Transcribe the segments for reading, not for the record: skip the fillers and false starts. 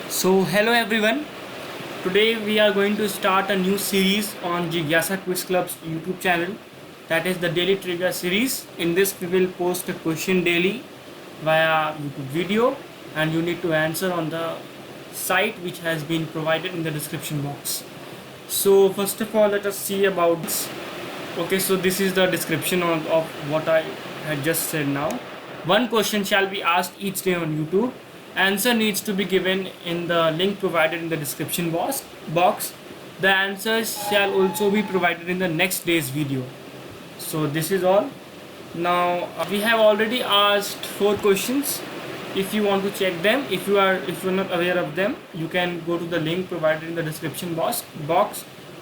So, hello everyone. Today we are going to start a new series on Jigyasa Quiz Club's YouTube channel, that is the Daily Trivia series. In this, we will post a question daily via YouTube video, and you need to answer on the site which has been provided in the description box. So, first of all, let us see about this. Okay, so this is the description of what I had just said now. One question shall be asked each day on YouTube. Answer needs to be given in the link provided in the description box. The answers shall also be provided in the next day's video. So this is all. Now we have already asked 4 questions. If you want to check them, if you're not aware of them, you can go to the link provided in the description box.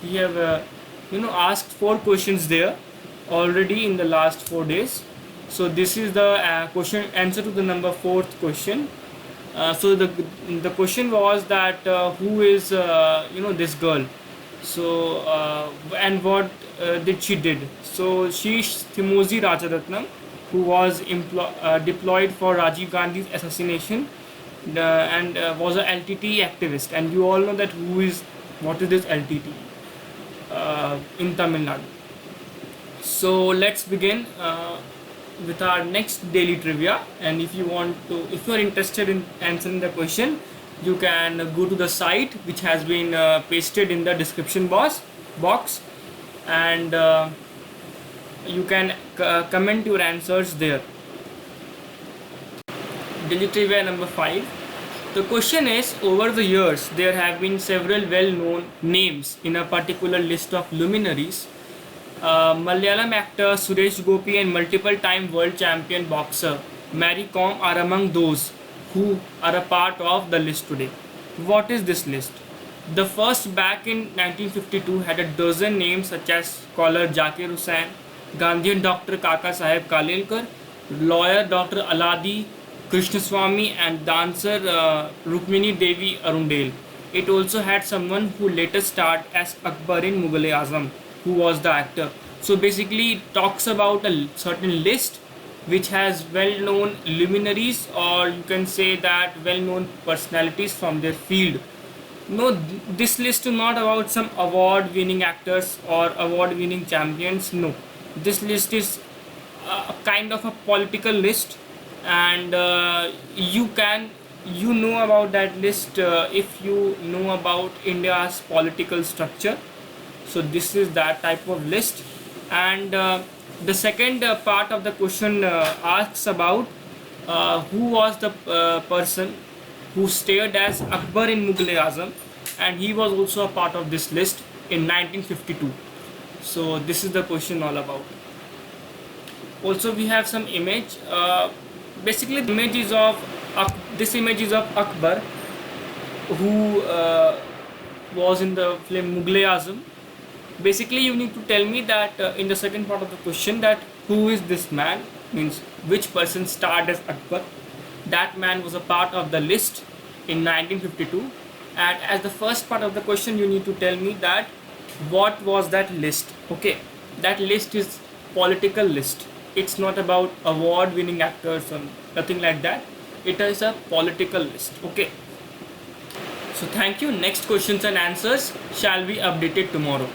We have asked 4 questions there already in the last 4 days. So this is the question answer to the number fourth question. So the question was that who is this girl? So and what did she did? So she is Thimozi Rajaratnam, who was deployed for Rajiv Gandhi's assassination, and was a LTT activist. And you all know that what is this LTT in Tamil Nadu. So let's begin with our next daily trivia. And if you are interested in answering the question, you can go to the site which has been pasted in the description box, and you can comment your answers there. Daily trivia number 5. The question is, over the years there have been several well-known names in a particular list of luminaries. Malayalam actor Suresh Gopi and multiple-time world champion boxer Mary Kom are among those who are a part of the list today. What is this list? The first back in 1952 had a dozen names such as scholar Zakir Hussain, Gandhian Dr. Kaka Saheb Kalelkar, lawyer Dr. Aladi Krishnaswamy, and dancer Rukmini Devi Arundel. It also had someone who later starred as Akbar in Mughal-e-Azam, who was the actor. So basically it talks about a certain list which has well-known luminaries, or you can say that well-known personalities from their field. No, this list is not about some award-winning actors or award-winning champions. No, this list is a kind of a political list, and you know about that list if you know about India's political structure. So this is that type of list. And the second part of the question asks about who was the person who starred as Akbar in Mughal-e-Azam, and he was also a part of this list in 1952. So this is the question all about. Also we have some image. Basically the image is of this image is of Akbar, who was in the film Mughal-e-Azam. Basically you need to tell me that in the second part of the question, that who is this man, means which person starred as Akbar. That man was a part of the list in 1952. And as the first part of the question, you need to tell me that what was that list. Okay, that list is political list. It's not about award winning actors or nothing like that. It is a political list. Okay, so thank you. Next questions and answers shall be updated tomorrow.